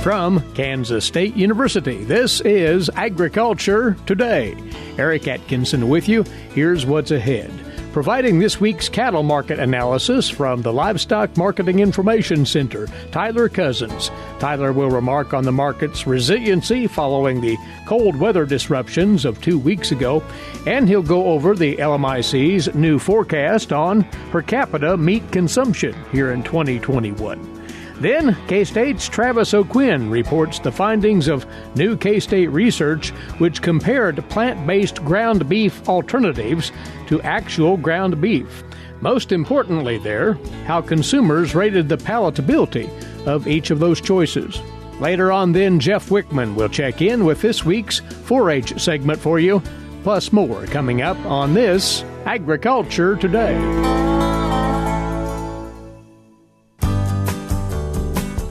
From Kansas State University, this is Agriculture Today. Eric Atkinson with you. Here's what's ahead. Providing this week's cattle market analysis from the Livestock Marketing Information Center, Tyler Cozzens. Tyler will remark on the market's resiliency following the cold weather disruptions of 2 weeks ago, and he'll go over the LMIC's new forecast on per capita meat consumption here in 2021. Then, K-State's Travis O'Quinn reports the findings of new K-State research which compared plant-based ground beef alternatives to actual ground beef. Most importantly there, how consumers rated the palatability of each of those choices. Later on then, Jeff Wickman will check in with this week's 4-H segment for you, plus more coming up on this Agriculture Today.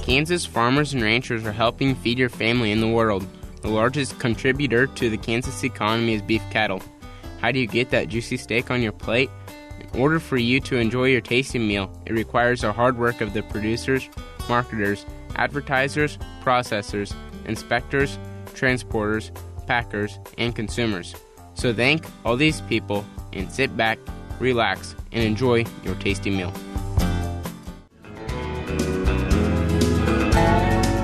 Kansas farmers and ranchers are helping feed your family in the world. The largest contributor to the Kansas economy is beef cattle. How do you get that juicy steak on your plate? In order for you to enjoy your tasty meal, it requires the hard work of the producers, marketers, advertisers, processors, inspectors, transporters, packers, and consumers. So thank all these people and sit back, relax, and enjoy your tasty meal.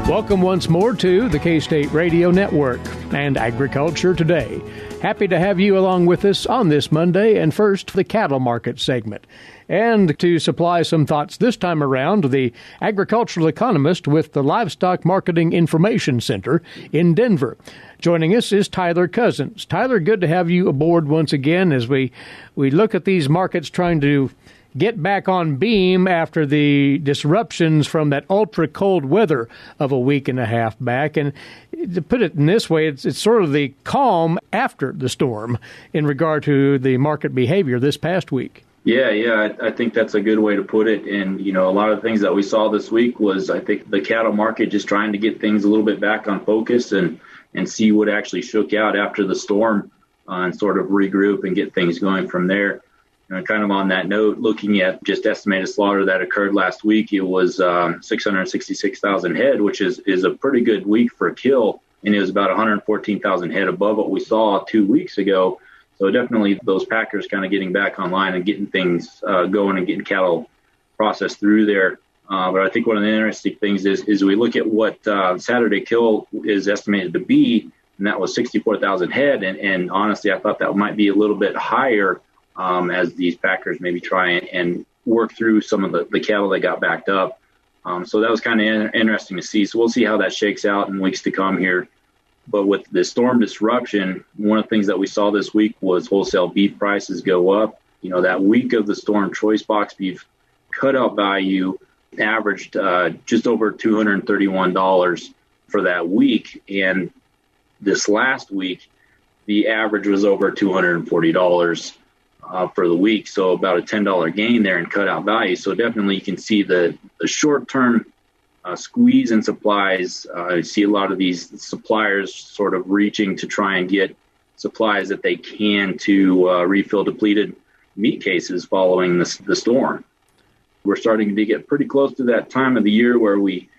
Welcome once more to the K-State Radio Network and Agriculture Today. Happy to have you along with us on this Monday, and first, the cattle market segment. And to supply some thoughts this time around, the agricultural economist with the Livestock Marketing Information Center in Denver. Joining us is Tyler Cozzens. Tyler, good to have you aboard once again as we look at these markets trying to get back on beam after the disruptions from that ultra-cold weather of a week and a half back. And to put it in this way, it's sort of the calm after the storm in regard to the market behavior this past week. Yeah, I think that's a good way to put it. And, a lot of the things that we saw this week was, I think, the cattle market just trying to get things a little bit back on focus and see what actually shook out after the storm and sort of regroup and get things going from there. Kind of on that note, looking at just estimated slaughter that occurred last week, it was 666,000 head, which is a pretty good week for a kill, and it was about 114,000 head above what we saw 2 weeks ago. So definitely those packers kind of getting back online and getting things going and getting cattle processed through there. But I think one of the interesting things is we look at what Saturday kill is estimated to be, and that was 64,000 head. And honestly, I thought that might be a little bit higher as these packers maybe try and work through some of the cattle that got backed up. So that was kind of interesting to see. So we'll see how that shakes out in weeks to come here. But with the storm disruption, one of the things that we saw this week was wholesale beef prices go up. That week of the storm, choice box beef cutout value averaged just over $231 for that week. And this last week, the average was over $240. For the week, so about a $10 gain there in cutout value. So definitely you can see the short-term squeeze in supplies. You see a lot of these suppliers sort of reaching to try and get supplies that they can to refill depleted meat cases following the storm. We're starting to get pretty close to that time of the year where we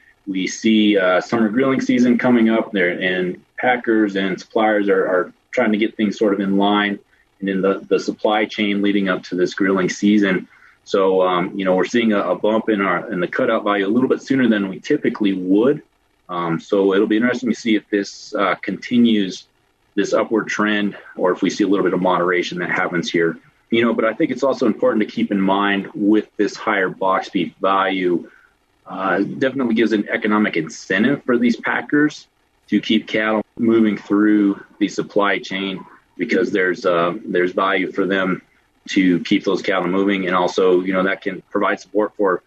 see summer grilling season coming up there, and packers and suppliers are trying to get things sort of in line and in the supply chain leading up to this grilling season. So, we're seeing a bump in the cutout value a little bit sooner than we typically would. So it'll be interesting to see if this continues this upward trend or if we see a little bit of moderation that happens here. But I think it's also important to keep in mind with this higher box beef value, definitely gives an economic incentive for these packers to keep cattle moving through the supply chain, because there's value for them to keep those cattle moving, and also that can provide support for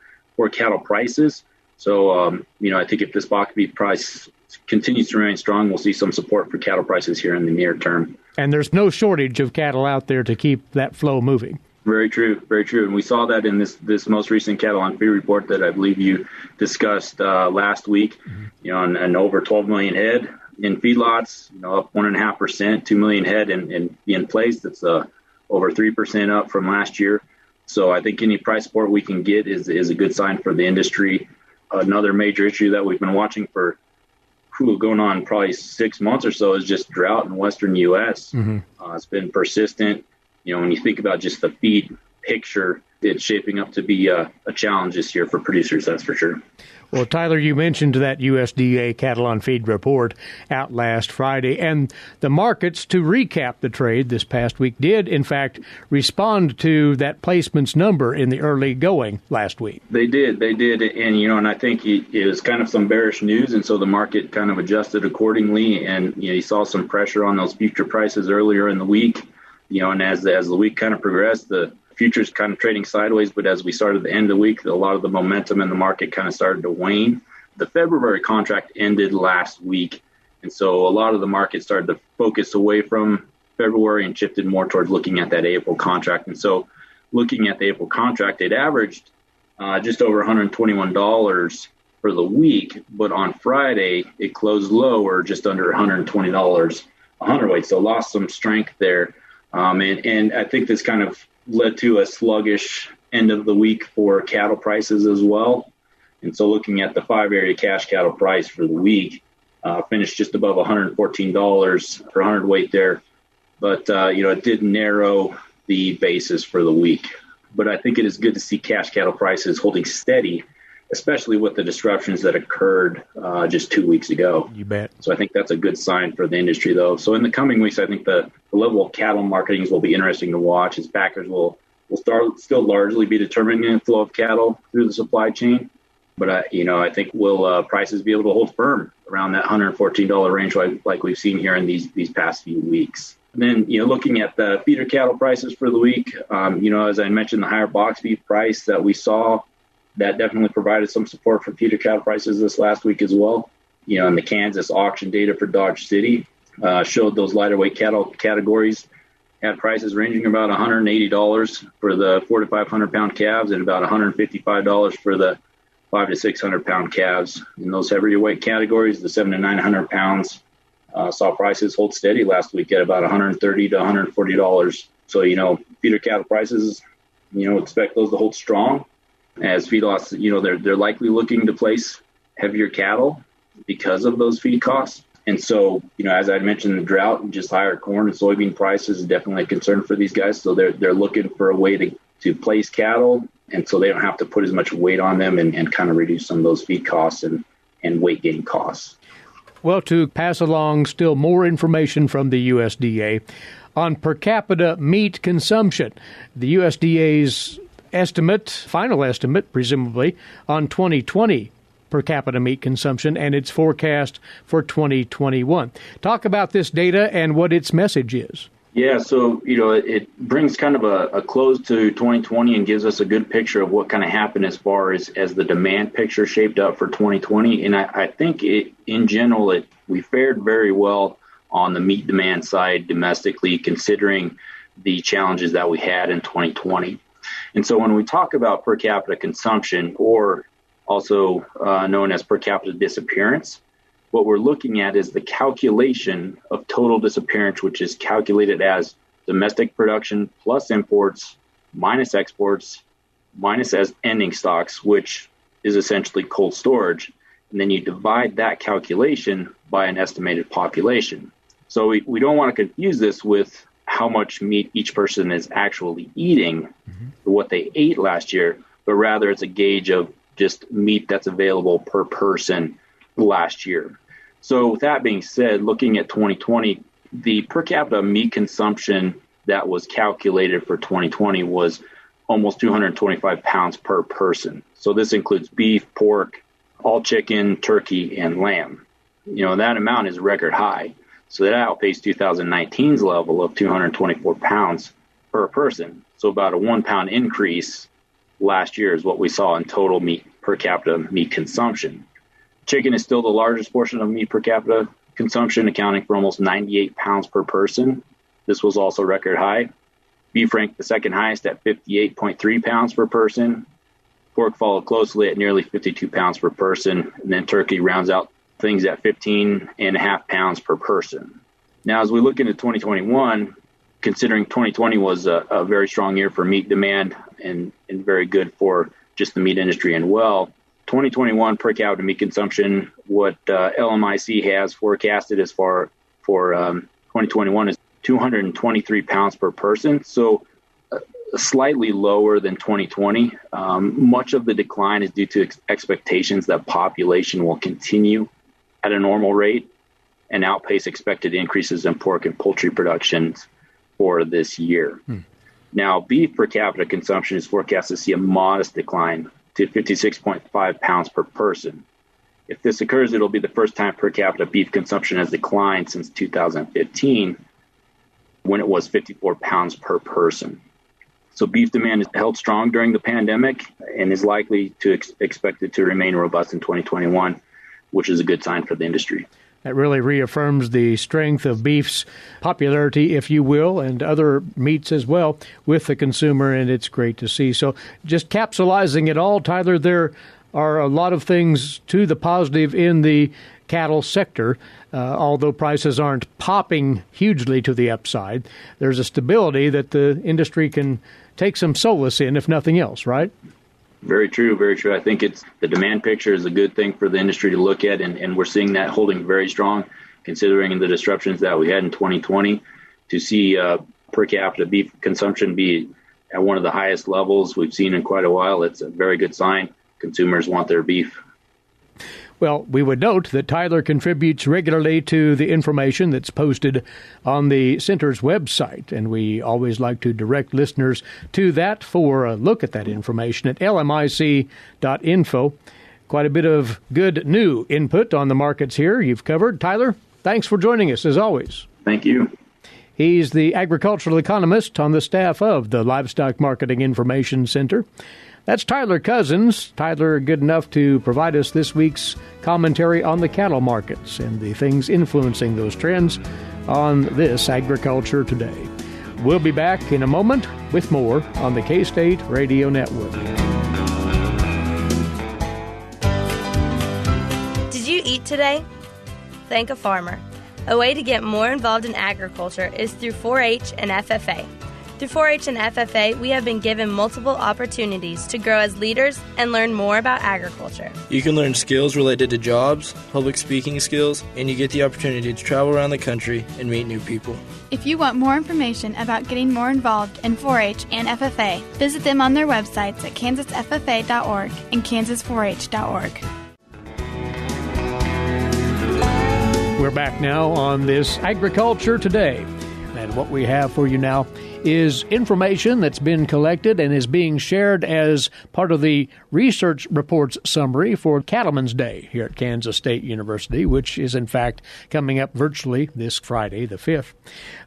cattle prices. So I think if this box beef price continues to remain strong, we'll see some support for cattle prices here in the near term. And there's no shortage of cattle out there to keep that flow moving. Very true, very true. And we saw that in this most recent cattle on feed report that I believe you discussed last week. And over 12 million head in feedlots, up 1.5%, 2 million head in place. That's over 3% up from last year. So I think any price support we can get is a good sign for the industry. Another major issue that we've been watching for going on probably 6 months or so is just drought in western U.S. It's been persistent. When you think about just the feed picture, it's shaping up to be a challenge this year for producers, that's for sure. Well, Tyler, you mentioned that USDA cattle on feed report out last Friday, and the markets, to recap the trade this past week, did, in fact, respond to that placements number in the early going last week. They did. And I think it was kind of some bearish news, and so the market kind of adjusted accordingly, and you saw some pressure on those future prices earlier in the week, and as the week kind of progressed, the futures kind of trading sideways, but as we started the end of the week, a lot of the momentum in the market kind of started to wane. The February contract ended last week, and so a lot of the market started to focus away from February and shifted more towards looking at that April contract. And so looking at the April contract, it averaged just over $121 for the week, but on Friday, it closed lower, just under $120 a hundredweight, so lost some strength there. And I think this kind of led to a sluggish end of the week for cattle prices as well. And so looking at the 5-area cash cattle price for the week, finished just above $114 per hundredweight there. But, it did narrow the basis for the week. But I think it is good to see cash cattle prices holding steady, especially with the disruptions that occurred just 2 weeks ago. You bet. So I think that's a good sign for the industry, though. So in the coming weeks, I think the level of cattle marketings will be interesting to watch, as backers will still largely be determining the flow of cattle through the supply chain. But, I think will prices be able to hold firm around that $114 range like we've seen here in these past few weeks. And then, looking at the feeder cattle prices for the week, as I mentioned, the higher box beef price that we saw, that definitely provided some support for feeder cattle prices this last week as well. And the Kansas auction data for Dodge City showed those lighter weight cattle categories had prices ranging about $180 for the 4 to 500 pound calves and about $155 for the 5 to 600 pound calves. In those heavier weight categories, the 7 to 900 pounds saw prices hold steady last week at about $130 to $140. So, feeder cattle prices, expect those to hold strong. As feedlots, they're likely looking to place heavier cattle because of those feed costs. And so, as I mentioned, the drought and just higher corn and soybean prices is definitely a concern for these guys. So they're looking for a way to place cattle, and so they don't have to put as much weight on them and kind of reduce some of those feed costs and weight gain costs. Well, to pass along still more information from the USDA on per capita meat consumption, the USDA's final estimate, presumably, on 2020 per capita meat consumption and its forecast for 2021. Talk about this data and what its message is. Yeah, so, it brings kind of a close to 2020 and gives us a good picture of what kind of happened as far as the demand picture shaped up for 2020. And I think in general, we fared very well on the meat demand side domestically, considering the challenges that we had in 2020. And so when we talk about per capita consumption, or also known as per capita disappearance, what we're looking at is the calculation of total disappearance, which is calculated as domestic production plus imports minus exports minus as ending stocks, which is essentially cold storage. And then you divide that calculation by an estimated population. So we don't want to confuse this with how much meat each person is actually eating, or what they ate last year, but rather it's a gauge of just meat that's available per person last year. So with that being said, looking at 2020, the per capita meat consumption that was calculated for 2020 was almost 225 pounds per person. So this includes beef, pork, all chicken, turkey, and lamb. That amount is record high. So that outpaced 2019's level of 224 pounds per person. So about a 1 pound increase last year is what we saw in total meat per capita meat consumption. Chicken is still the largest portion of meat per capita consumption, accounting for almost 98 pounds per person. This was also record high. Beef ranked the second highest at 58.3 pounds per person. Pork followed closely at nearly 52 pounds per person. And then turkey rounds out things at 15.5 pounds per person. Now, as we look into 2021, considering 2020 was a very strong year for meat demand and very good for just the meat industry and well, 2021 per capita meat consumption, what LMIC has forecasted as for 2021 is 223 pounds per person. So slightly lower than 2020. Much of the decline is due to expectations that population will continue at a normal rate and outpace expected increases in pork and poultry productions for this year. Now, beef per capita consumption is forecast to see a modest decline to 56.5 pounds per person. If this occurs, it'll be the first time per capita beef consumption has declined since 2015, when it was 54 pounds per person. So beef demand is held strong during the pandemic and is likely to expected to remain robust in 2021, which is a good sign for the industry. That really reaffirms the strength of beef's popularity, if you will, and other meats as well with the consumer, and it's great to see. So just capsulizing it all, Tyler, there are a lot of things to the positive in the cattle sector. Although prices aren't popping hugely to the upside, there's a stability that the industry can take some solace in, if nothing else, right? Very true, very true. I think the demand picture is a good thing for the industry to look at, and we're seeing that holding very strong, considering the disruptions that we had in 2020. To see per capita beef consumption be at one of the highest levels we've seen in quite a while, it's a very good sign. Consumers want their beef. Well, we would note that Tyler contributes regularly to the information that's posted on the center's website, and we always like to direct listeners to that for a look at that information at lmic.info. Quite a bit of good new input on the markets here you've covered. Tyler, thanks for joining us, as always. Thank you. He's the agricultural economist on the staff of the Livestock Marketing Information Center. That's Tyler Cozzens. Tyler, good enough to provide us this week's commentary on the cattle markets and the things influencing those trends on this Agriculture Today. We'll be back in a moment with more on the K-State Radio Network. Did you eat today? Thank a farmer. A way to get more involved in agriculture is through 4-H and FFA. Through 4-H and FFA, we have been given multiple opportunities to grow as leaders and learn more about agriculture. You can learn skills related to jobs, public speaking skills, and you get the opportunity to travel around the country and meet new people. If you want more information about getting more involved in 4-H and FFA, visit them on their websites at kansasffa.org and kansas4h.org. We're back now on this Agriculture Today. And what we have for you now is information that's been collected and is being shared as part of the research reports summary for Cattlemen's Day here at Kansas State University, which is in fact coming up virtually this Friday, the 5th.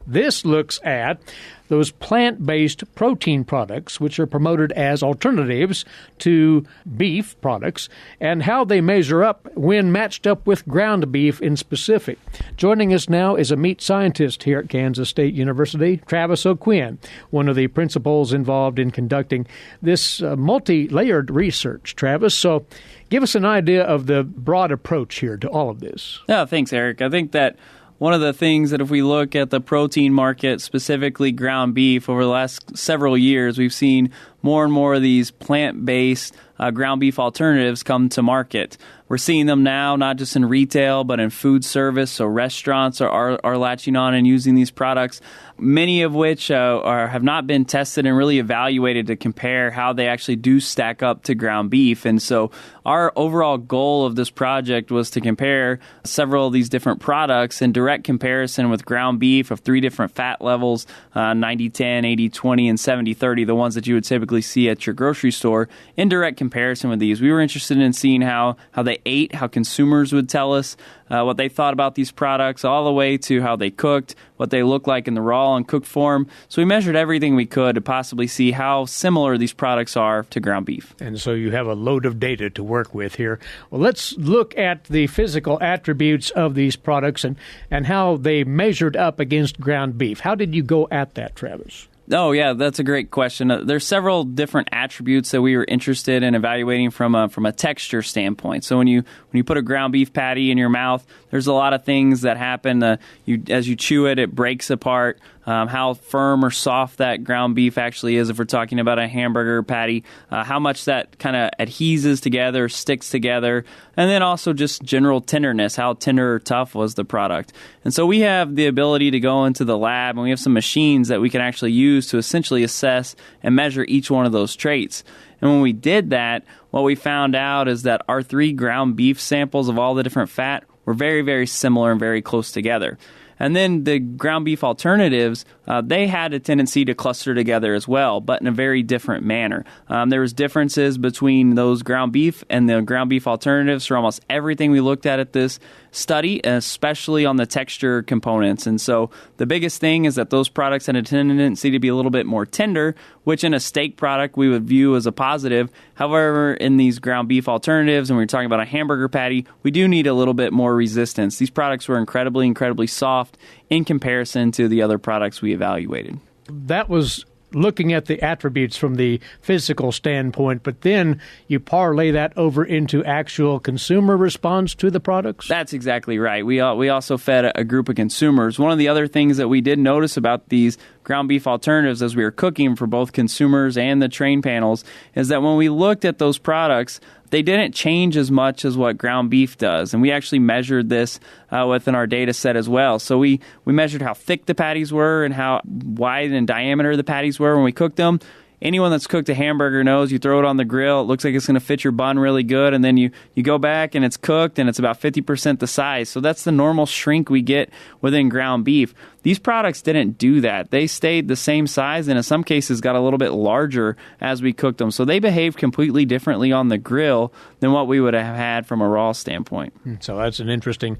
This looks at those plant-based protein products, which are promoted as alternatives to beef products, and how they measure up when matched up with ground beef in specific. Joining us now is a meat scientist here at Kansas State University, Travis O'Quinn, one of the principals involved in conducting this multi-layered research. Travis, so give us an idea of the broad approach here to all of this. Yeah, thanks, Eric. I think that one of the things that if we look at the protein market, specifically ground beef, over the last several years, we've seen more and more of these plant-based ground beef alternatives come to market. We're seeing them now, not just in retail, but in food service. So restaurants are latching on and using these products, many of which have not been tested and really evaluated to compare how they actually do stack up to ground beef. And so our overall goal of this project was to compare several of these different products in direct comparison with ground beef of 3 different fat levels, 90-10, 80-20, and 70-30, the ones that you would typically see at your grocery store, in direct comparison with these. We were interested in seeing how they ate, how consumers would tell us what they thought about these products, all the way to how they cooked, what they look like in the raw and cooked form. So we measured everything we could to possibly see how similar these products are to ground beef. And so you have a load of data to work with here. Well, let's look at the physical attributes of these products and how they measured up against ground beef. How did you go at that, Travis? Oh, yeah, that's a great question. There's several different attributes that we were interested in evaluating from a texture standpoint. So when you put a ground beef patty in your mouth, there's a lot of things that happen. As you chew it, it breaks apart. how firm or soft that ground beef actually is if we're talking about a hamburger patty, how much that kind of adheses together, sticks together, and then also just general tenderness, how tender or tough was the product. And so we have the ability to go into the lab, and we have some machines that we can actually use to essentially assess and measure each one of those traits. And when we did that, what we found out is that our 3 ground beef samples of all the different fat were very, very similar and very close together. And then the ground beef alternatives, they had a tendency to cluster together as well, but in a very different manner. There was differences between those ground beef and the ground beef alternatives for almost everything we looked at this study, especially on the texture components. And so the biggest thing is that those products had a tendency to be a little bit more tender, which in a steak product we would view as a positive. However, in these ground beef alternatives, and we're talking about a hamburger patty, we do need a little bit more resistance. These products were incredibly, incredibly soft in comparison to the other products we evaluated. That was looking at the attributes from the physical standpoint, but then you parlay that over into actual consumer response to the products? That's exactly right. We also fed a group of consumers. One of the other things that we did notice about these ground beef alternatives as we were cooking for both consumers and the train panels is that when we looked at those products, they didn't change as much as what ground beef does. And we actually measured this within our data set as well. So we measured how thick the patties were and how wide in diameter the patties were when we cooked them. Anyone that's cooked a hamburger knows you throw it on the grill, it looks like it's going to fit your bun really good, and then you go back and it's cooked and it's about 50% the size. So that's the normal shrink we get within ground beef. These products didn't do that. They stayed the same size and in some cases got a little bit larger as we cooked them. So they behaved completely differently on the grill than what we would have had from a raw standpoint. So that's an interesting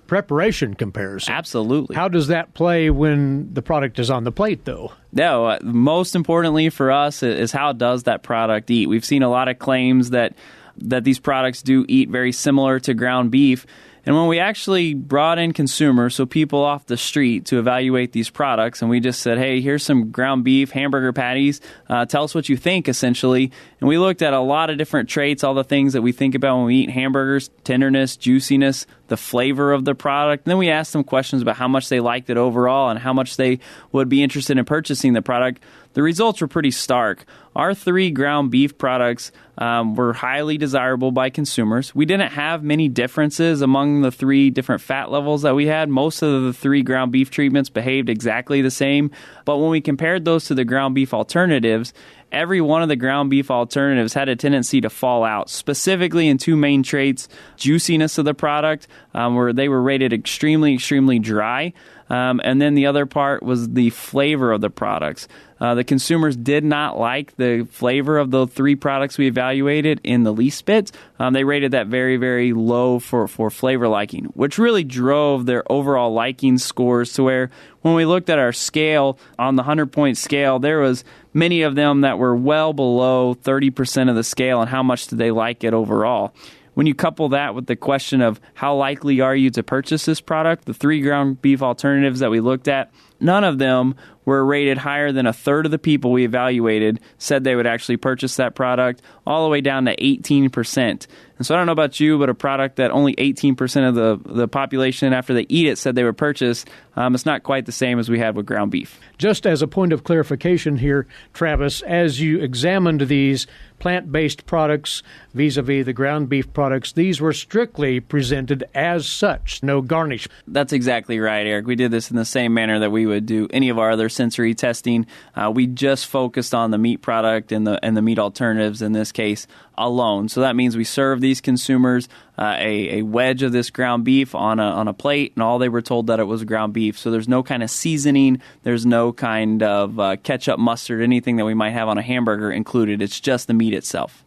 preparation comparison. Absolutely. How does that play when the product is on the plate, though? No, most importantly for us is how does that product eat? We've seen a lot of claims that these products do eat very similar to ground beef. And when we actually brought in consumers, so people off the street, to evaluate these products, and we just said, hey, here's some ground beef hamburger patties. Tell us what you think, essentially. And we looked at a lot of different traits, all the things that we think about when we eat hamburgers: tenderness, juiciness, the flavor of the product. And then we asked them questions about how much they liked it overall and how much they would be interested in purchasing the product. The results were pretty stark. Our 3 ground beef products were highly desirable by consumers. We didn't have many differences among the 3 different fat levels that we had. Most of the 3 ground beef treatments behaved exactly the same. But when we compared those to the ground beef alternatives, every one of the ground beef alternatives had a tendency to fall out, specifically in 2 main traits: juiciness of the product, where they were rated extremely, extremely dry. And then the other part was the flavor of the products. The consumers did not like the flavor of the 3 products we evaluated in the least bit. They rated that very, very low for flavor liking, which really drove their overall liking scores to where when we looked at our scale on the 100-point scale, there was many of them that were well below 30% of the scale and how much did they like it overall. When you couple that with the question of how likely are you to purchase this product, the 3 ground beef alternatives that we looked at, none of them were rated higher than a third of the people we evaluated said they would actually purchase that product, all the way down to 18%. And so I don't know about you, but a product that only 18% of the population after they eat it said they would purchase, it's not quite the same as we had with ground beef. Just as a point of clarification here, Travis, as you examined these plant-based products vis-a-vis the ground beef products, these were strictly presented as such, no garnish. That's exactly right, Eric. We did this in the same manner that we would do any of our other sensory testing. We just focused on the meat product and the meat alternatives in this case alone. So that means we serve these consumers a wedge of this ground beef on a plate, and all they were told that it was ground beef. So there's no kind of seasoning, there's no kind of ketchup, mustard, anything that we might have on a hamburger included. It's just the meat itself.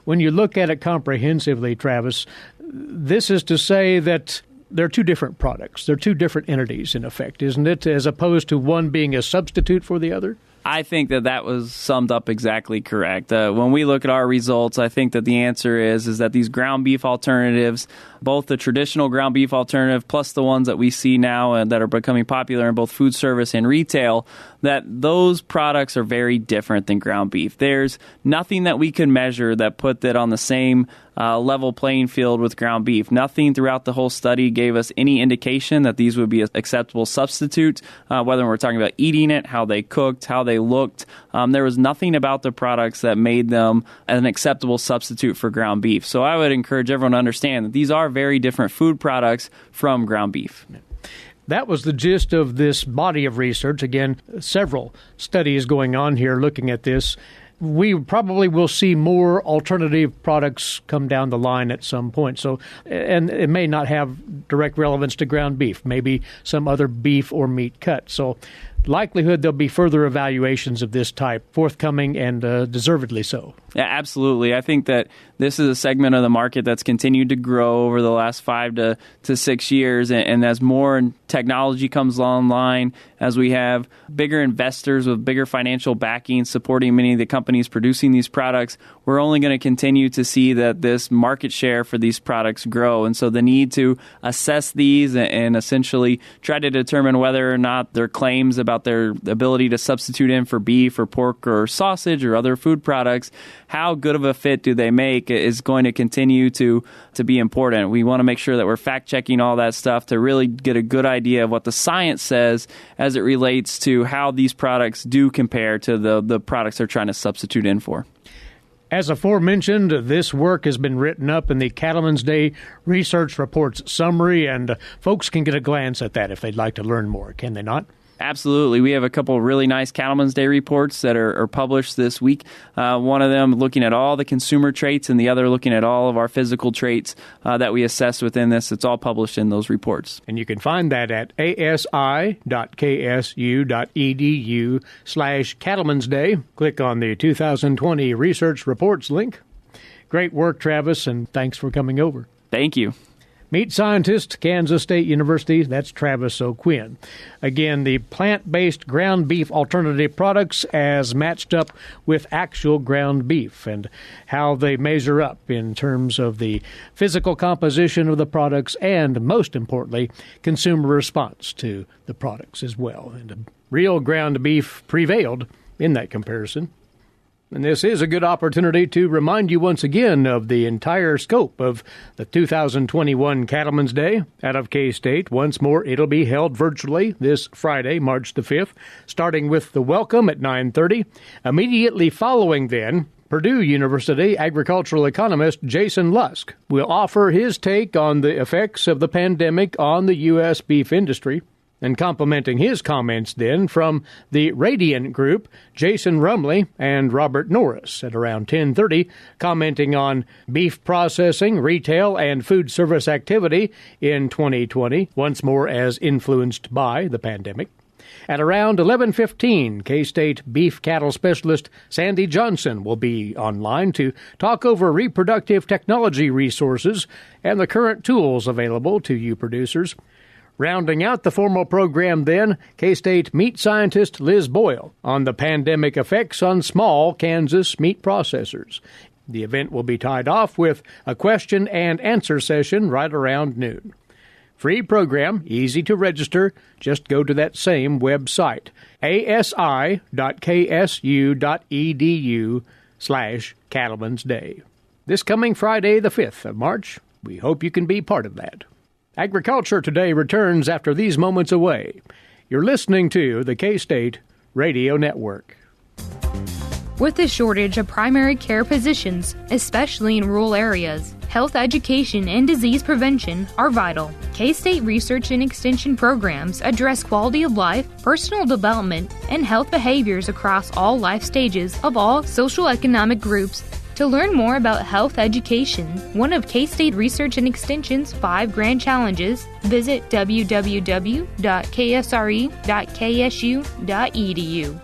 When you look at it comprehensively, Travis, this is to say that they're 2 different products. They're 2 different entities, in effect, isn't it, as opposed to one being a substitute for the other? I think that was summed up exactly correct. When we look at our results, I think that the answer is that these ground beef alternatives, both the traditional ground beef alternative plus the ones that we see now and that are becoming popular in both food service and retail, that those products are very different than ground beef. There's nothing that we could measure that put that on the same level playing field with ground beef. Nothing throughout the whole study gave us any indication that these would be an acceptable substitute, whether we're talking about eating it, how they cooked, how they looked. There was nothing about the products that made them an acceptable substitute for ground beef. So I would encourage everyone to understand that these are very different food products from ground beef. That was the gist of this body of research. Again, several studies going on here looking at this. We probably will see more alternative products come down the line at some point. So, and it may not have direct relevance to ground beef, maybe some other beef or meat cut. So, likelihood there'll be further evaluations of this type forthcoming, and deservedly so. Yeah, absolutely. I think that this is a segment of the market that's continued to grow over the last 5 to 6 years. And as more technology comes online, as we have bigger investors with bigger financial backing supporting many of the companies producing these products, we're only going to continue to see that this market share for these products grow. And so the need to assess these and essentially try to determine whether or not their claims about their ability to substitute in for beef or pork or sausage or other food products, how good of a fit do they make, is going to continue to be important. We want to make sure that we're fact-checking all that stuff to really get a good idea of what the science says as it relates to how these products do compare to the products they're trying to substitute in for. As aforementioned, this work has been written up in the Cattleman's Day Research Reports Summary, and folks can get a glance at that if they'd like to learn more, can they not? Absolutely. We have a couple of really nice Cattleman's Day reports that are published this week. One of them looking at all the consumer traits and the other looking at all of our physical traits that we assess within this. It's all published in those reports. And you can find that at asi.ksu.edu/Cattleman's Day. Click on the 2020 Research Reports link. Great work, Travis, and thanks for coming over. Thank you. Meat scientist, Kansas State University, that's Travis O'Quinn. Again, the plant-based ground beef alternative products as matched up with actual ground beef and how they measure up in terms of the physical composition of the products and, most importantly, consumer response to the products as well. And real ground beef prevailed in that comparison. And this is a good opportunity to remind you once again of the entire scope of the 2021 Cattleman's Day out of K-State. Once more, it'll be held virtually this Friday, March the 5th, starting with the welcome at 9:30. Immediately following then, Purdue University agricultural economist Jason Lusk will offer his take on the effects of the pandemic on the U.S. beef industry. And complementing his comments then from the Radiant Group, Jason Rumley and Robert Norris at around 10:30, commenting on beef processing, retail, and food service activity in 2020, once more as influenced by the pandemic. At around 11:15, K-State beef cattle specialist Sandy Johnson will be online to talk over reproductive technology resources and the current tools available to you producers. Rounding out the formal program then, K-State meat scientist Liz Boyle on the pandemic effects on small Kansas meat processors. The event will be tied off with a question and answer session right around noon. Free program, easy to register. Just go to that same website, asi.ksu.edu/Cattleman's Day. This coming Friday, the 5th of March, we hope you can be part of that. Agriculture Today returns after these moments away. You're listening to the K-State Radio Network. With the shortage of primary care positions, especially in rural areas, health education and disease prevention are vital. K-State research and extension programs address quality of life, personal development, and health behaviors across all life stages of all social economic groups. To learn more about health education, one of K-State Research and Extension's 5 grand challenges, visit www.ksre.ksu.edu.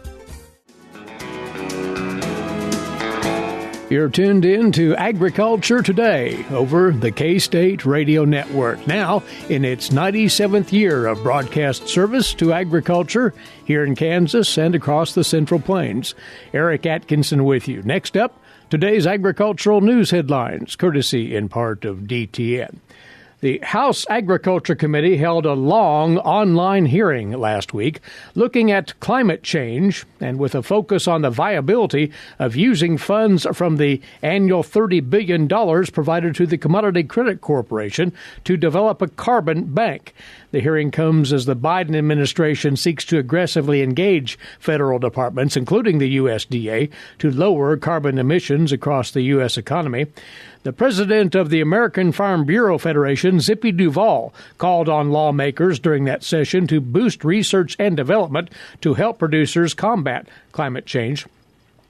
You're tuned in to Agriculture Today over the K-State Radio Network, now in its 97th year of broadcast service to agriculture here in Kansas and across the Central Plains. Eric Atkinson with you. Next up, today's agricultural news headlines, courtesy in part of DTN. The House Agriculture Committee held a long online hearing last week looking at climate change and with a focus on the viability of using funds from the annual $30 billion provided to the Commodity Credit Corporation to develop a carbon bank. The hearing comes as the Biden administration seeks to aggressively engage federal departments, including the USDA, to lower carbon emissions across the U.S. economy. The president of the American Farm Bureau Federation, Zippy Duvall, called on lawmakers during that session to boost research and development to help producers combat climate change.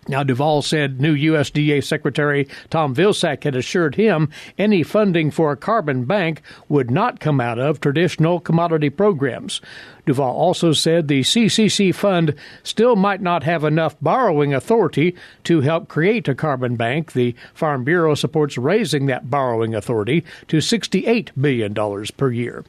Now, Duvall said new USDA Secretary Tom Vilsack had assured him any funding for a carbon bank would not come out of traditional commodity programs. Duvall also said the CCC fund still might not have enough borrowing authority to help create a carbon bank. The Farm Bureau supports raising that borrowing authority to $68 billion per year.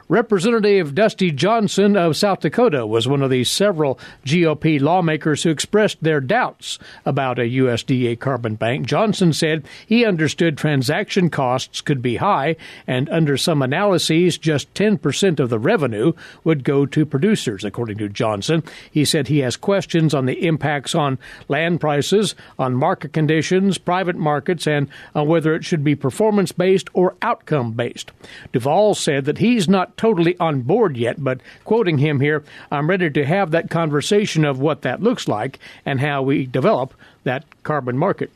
Representative Dusty Johnson of South Dakota was one of the several GOP lawmakers who expressed their doubts about a USDA carbon bank. Johnson said he understood transaction costs could be high, and under some analyses, just 10% of the revenue would go to producers, according to Johnson. He said he has questions on the impacts on land prices, on market conditions, private markets, and on whether it should be performance-based or outcome-based. Duvall said that he's not totally on board yet, but quoting him here, I'm ready to have that conversation of what that looks like and how we develop that carbon market.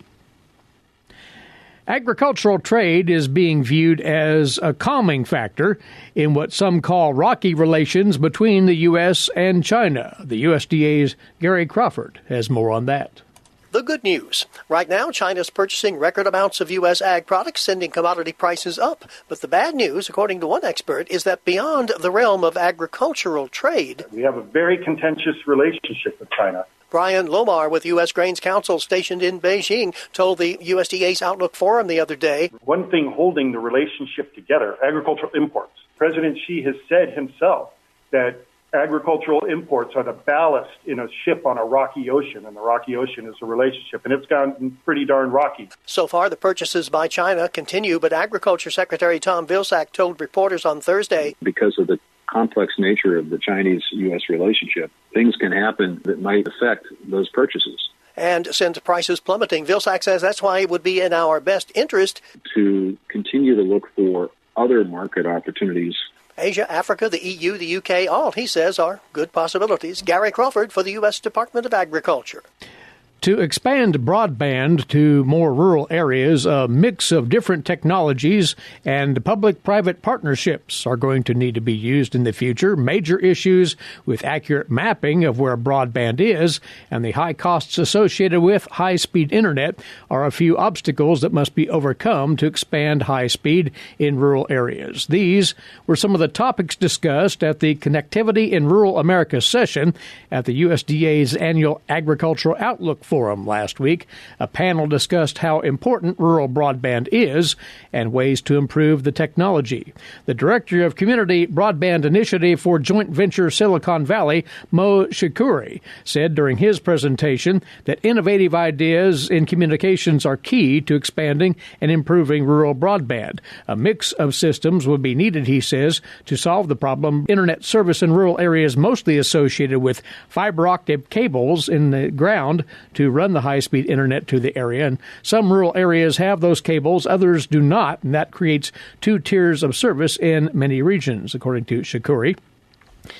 Agricultural trade is being viewed as a calming factor in what some call rocky relations between the U.S. and China. The USDA's Gary Crawford has more on that. The good news. Right now, China's purchasing record amounts of U.S. ag products, sending commodity prices up. But the bad news, according to one expert, is that beyond the realm of agricultural trade, we have a very contentious relationship with China. Brian Lomar with U.S. Grains Council stationed in Beijing told the USDA's Outlook Forum the other day, one thing holding the relationship together, agricultural imports. President Xi has said himself that agricultural imports are the ballast in a ship on a rocky ocean, and the rocky ocean is a relationship, and it's gotten pretty darn rocky. So far, the purchases by China continue, but Agriculture Secretary Tom Vilsack told reporters on Thursday, because of the complex nature of the Chinese-U.S. relationship, things can happen that might affect those purchases. And send prices plummeting. Vilsack says that's why it would be in our best interest to continue to look for other market opportunities. Asia, Africa, the EU, the UK, all, he says, are good possibilities. Gary Crawford for the U.S. Department of Agriculture. To expand broadband to more rural areas, a mix of different technologies and public-private partnerships are going to need to be used in the future. Major issues with accurate mapping of where broadband is and the high costs associated with high-speed internet are a few obstacles that must be overcome to expand high speed in rural areas. These were some of the topics discussed at the Connectivity in Rural America session at the USDA's annual Agricultural Outlook Forum last week. A panel discussed how important rural broadband is and ways to improve the technology. The director of Community Broadband Initiative for Joint Venture Silicon Valley, Mo Shikuri, said during his presentation that innovative ideas in communications are key to expanding and improving rural broadband. A mix of systems would be needed, he says, to solve the problem. Internet service in rural areas mostly associated with fiber optic cables in the ground to run the high-speed internet to the area. And some rural areas have those cables, others do not, and that creates two tiers of service in many regions, according to Shikuri.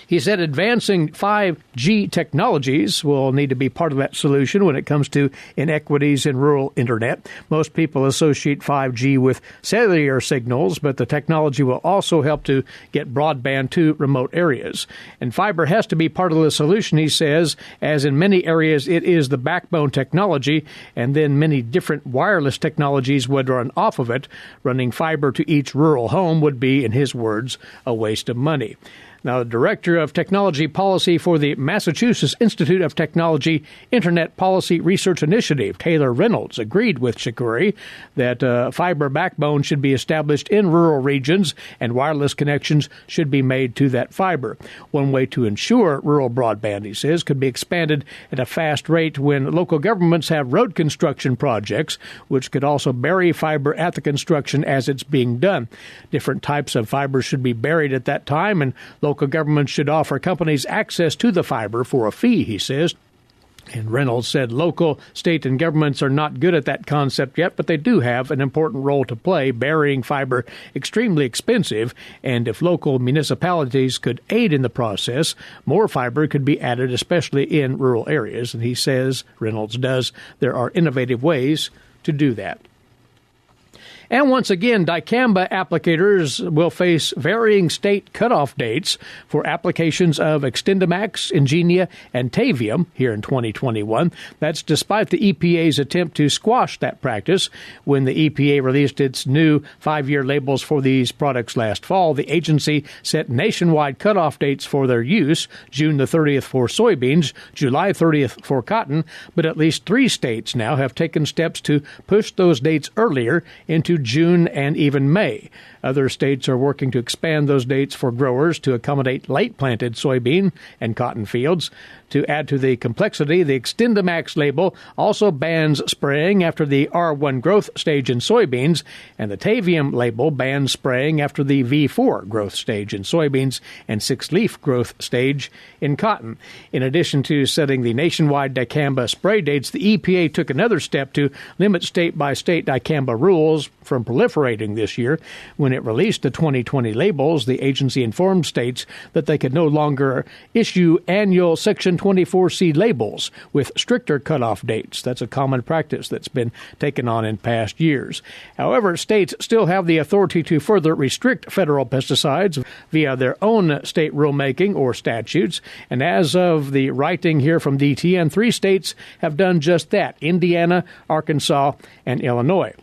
He said advancing 5G technologies will need to be part of that solution when it comes to inequities in rural internet. Most people associate 5G with cellular signals, but the technology will also help to get broadband to remote areas. And fiber has to be part of the solution, he says, as in many areas it is the backbone technology, and then many different wireless technologies would run off of it. Running fiber to each rural home would be, in his words, a waste of money. Now, the Director of Technology Policy for the Massachusetts Institute of Technology Internet Policy Research Initiative, Taylor Reynolds, agreed with Shakuri that fiber backbone should be established in rural regions and wireless connections should be made to that fiber. One way to ensure rural broadband, he says, could be expanded at a fast rate when local governments have road construction projects, which could also bury fiber at the construction as it's being done. Different types of fiber should be buried at that time, and local governments should offer companies access to the fiber for a fee, he says. And Reynolds said local, state, and governments are not good at that concept yet, but they do have an important role to play, burying fiber extremely expensive, and if local municipalities could aid in the process, more fiber could be added, especially in rural areas. And he says, Reynolds does, there are innovative ways to do that. And once again, dicamba applicators will face varying state cutoff dates for applications of XtendiMax, Ingenia, and Tavium here in 2021. That's despite the EPA's attempt to squash that practice. When the EPA released its new 5-year labels for these products last fall, the agency set nationwide cutoff dates for their use, June the 30th for soybeans, July 30th for cotton, but at least 3 states now have taken steps to push those dates earlier into June and even May. Other states are working to expand those dates for growers to accommodate late-planted soybean and cotton fields. To add to the complexity, the XtendiMax label also bans spraying after the R1 growth stage in soybeans, and the Tavium label bans spraying after the V4 growth stage in soybeans and 6-leaf growth stage in cotton. In addition to setting the nationwide dicamba spray dates, the EPA took another step to limit state-by-state dicamba rules from proliferating this year. When it released the 2020 labels, the agency informed states that they could no longer issue annual Section 24C labels with stricter cutoff dates. That's a common practice that's been taken on in past years. However, states still have the authority to further restrict federal pesticides via their own state rulemaking or statutes. And as of the writing here from DTN, 3 states have done just that: Indiana, Arkansas, and Illinois.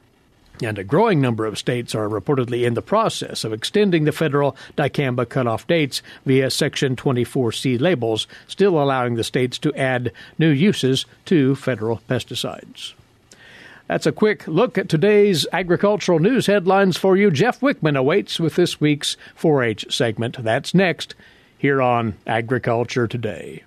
And a growing number of states are reportedly in the process of extending the federal dicamba cutoff dates via Section 24C labels, still allowing the states to add new uses to federal pesticides. That's a quick look at today's agricultural news headlines for you. Jeff Wickman awaits with this week's 4-H segment. That's next here on Agriculture Today.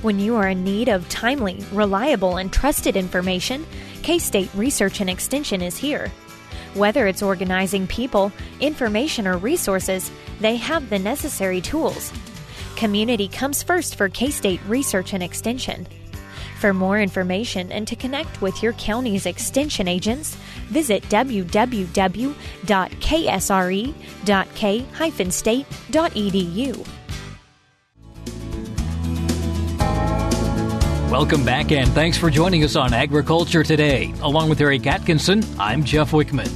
When you are in need of timely, reliable, and trusted information, K-State Research and Extension is here. Whether it's organizing people, information, or resources, they have the necessary tools. Community comes first for K-State Research and Extension. For more information and to connect with your county's extension agents, visit www.ksre.k-state.edu. Welcome back, and thanks for joining us on Agriculture Today. Along with Eric Atkinson, I'm Jeff Wickman.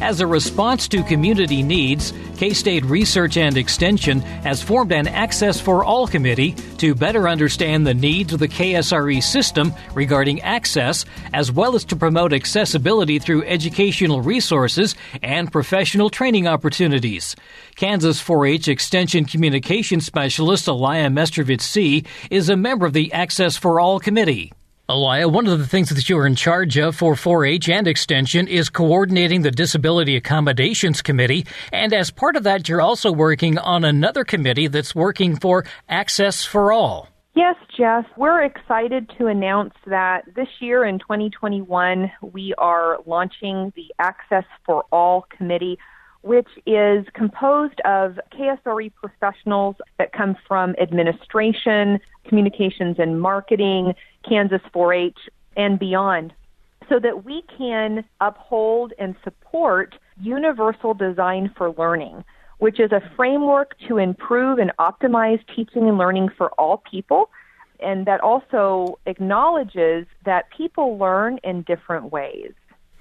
As a response to community needs, K-State Research and Extension has formed an Access for All committee to better understand the needs of the KSRE system regarding access, as well as to promote accessibility through educational resources and professional training opportunities. Kansas 4-H Extension Communication Specialist Aliah Mestrovich-Seay is a member of the Access for All committee. Aliah, one of the things that you are in charge of for 4-H and Extension is coordinating the Disability Accommodations Committee, and as part of that, you're also working on another committee that's working for Access for All. Yes, Jeff. We're excited to announce that this year in 2021, we are launching the Access for All Committee, which is composed of KSRE professionals that come from administration, communications and marketing, Kansas 4-H, and beyond, so that we can uphold and support universal design for learning, which is a framework to improve and optimize teaching and learning for all people, and that also acknowledges that people learn in different ways.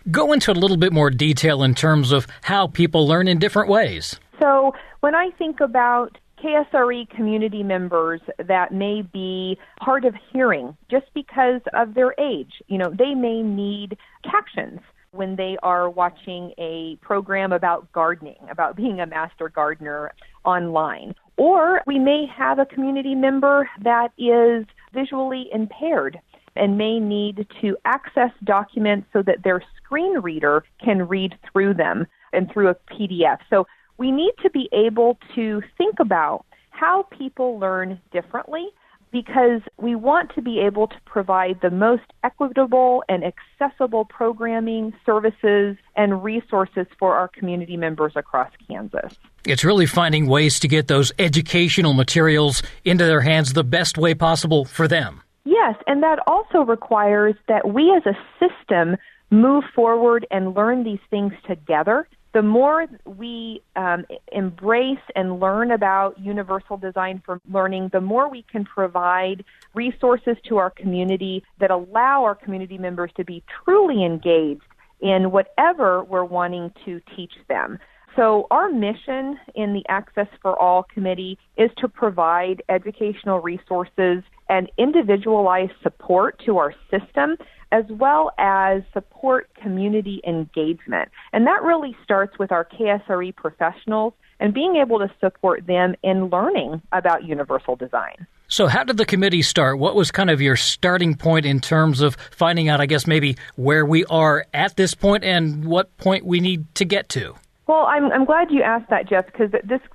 Go into a little bit more detail in terms of how people learn in different ways. So when I think about KSRE community members that may be hard of hearing just because of their age, they may need captions when they are watching a program about gardening, about being a master gardener online. Or we may have a community member that is visually impaired and may need to access documents so that their screen reader can read through them and through a PDF. So we need to be able to think about how people learn differently, because we want to be able to provide the most equitable and accessible programming, services, and resources for our community members across Kansas. It's really finding ways to get those educational materials into their hands the best way possible for them. Yes, and that also requires that we as a system move forward and learn these things together. The more we embrace and learn about universal design for learning, the more we can provide resources to our community that allow our community members to be truly engaged in whatever we're wanting to teach them. So our mission in the Access for All Committee is to provide educational resources and individualized support to our system, as well as support community engagement. And that really starts with our KSRE professionals and being able to support them in learning about universal design. So how did the committee start? What was kind of your starting point in terms of finding out, I guess, maybe where we are at this point and what point we need to get to? Well, I'm glad you asked that, Jeff, because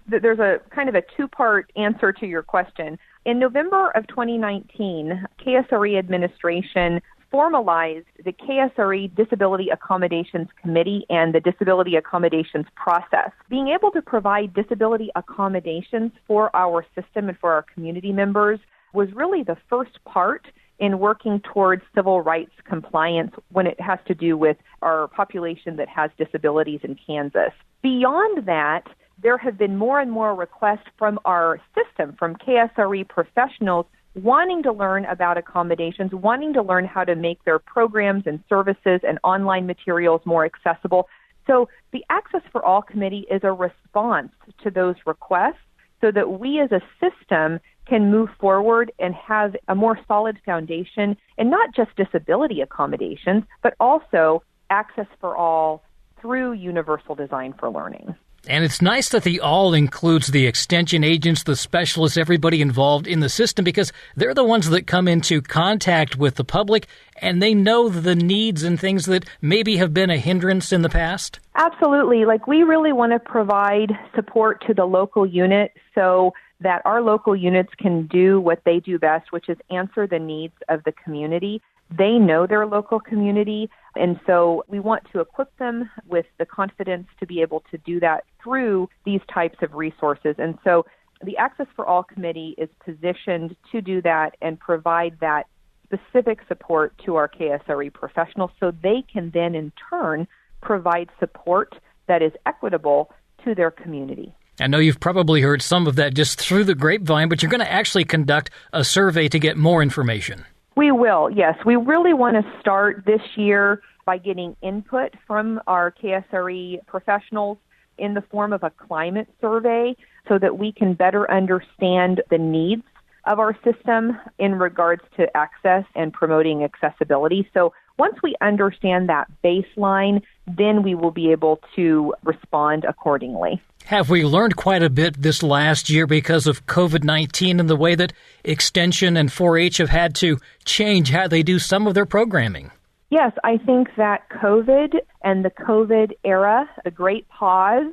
there's a kind of a two-part answer to your question. In November of 2019, KSRE administration formalized the KSRE Disability Accommodations Committee and the Disability Accommodations Process. Being able to provide disability accommodations for our system and for our community members was really the first part in working towards civil rights compliance when it has to do with our population that has disabilities in Kansas. Beyond that, there have been more and more requests from our system, from KSRE professionals, wanting to learn about accommodations, wanting to learn how to make their programs and services and online materials more accessible. So the Access for All Committee is a response to those requests so that we as a system can move forward and have a more solid foundation, and not just disability accommodations, but also access for all through universal design for learning. And it's nice that the all includes the extension agents, the specialists, everybody involved in the system, because they're the ones that come into contact with the public and they know the needs and things that maybe have been a hindrance in the past. Absolutely. We really want to provide support to the local unit so that our local units can do what they do best, which is answer the needs of the community. They know their local community, and so we want to equip them with the confidence to be able to do that through these types of resources. And so the Access for All Committee is positioned to do that and provide that specific support to our KSRE professionals so they can then in turn provide support that is equitable to their community. I know you've probably heard some of that just through the grapevine, but you're going to actually conduct a survey to get more information. We will, yes. We really want to start this year by getting input from our KSRE professionals in the form of a climate survey so that we can better understand the needs of our system in regards to access and promoting accessibility. So once we understand that baseline, then we will be able to respond accordingly. Have we learned quite a bit this last year because of COVID-19 and the way that Extension and 4-H have had to change how they do some of their programming? Yes, I think that COVID and the COVID era, the great pause,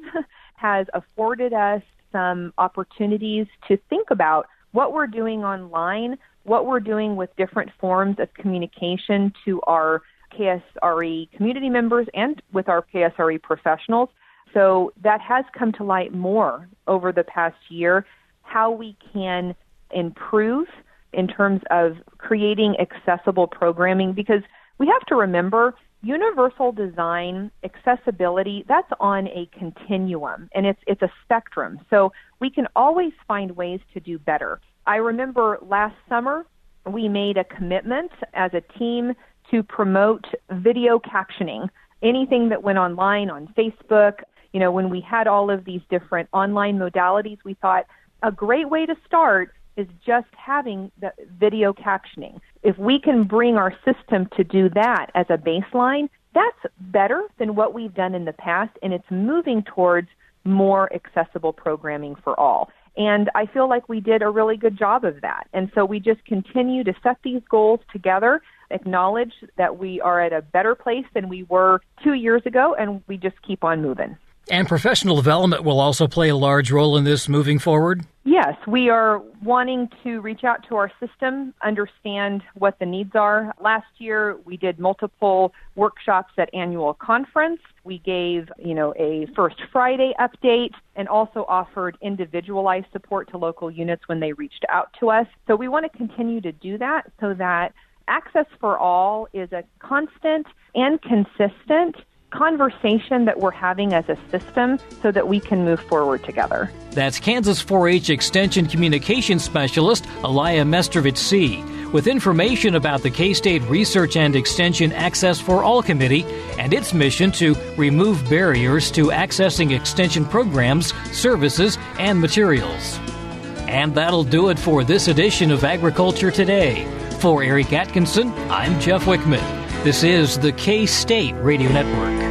has afforded us some opportunities to think about what we're doing online, what we're doing with different forms of communication to our KSRE community members and with our KSRE professionals. So that has come to light more over the past year, how we can improve in terms of creating accessible programming, because we have to remember universal design, accessibility, that's on a continuum, and it's a spectrum. So we can always find ways to do better. I remember last summer we made a commitment as a team to promote video captioning, anything that went online on Facebook. You know, when we had all of these different online modalities, we thought a great way to start is just having the video captioning. If we can bring our system to do that as a baseline, that's better than what we've done in the past, and it's moving towards more accessible programming for all. And I feel like we did a really good job of that. And so we just continue to set these goals together, acknowledge that we are at a better place than we were 2 years ago, and we just keep on moving. And professional development will also play a large role in this moving forward? Yes, we are wanting to reach out to our system, understand what the needs are. Last year, we did multiple workshops at annual conference. We gave, a First Friday update and also offered individualized support to local units when they reached out to us. So we want to continue to do that so that Access for All is a constant and consistent conversation that we're having as a system so that we can move forward together. That's Kansas 4-H Extension Communications Specialist Aliah Mestrovich-Seay with information about the K-State Research and Extension Access for All Committee and its mission to remove barriers to accessing extension programs, services, and materials. And that'll do it for this edition of Agriculture Today. For Eric Atkinson, I'm Jeff Wickman. This is the K-State Radio Network.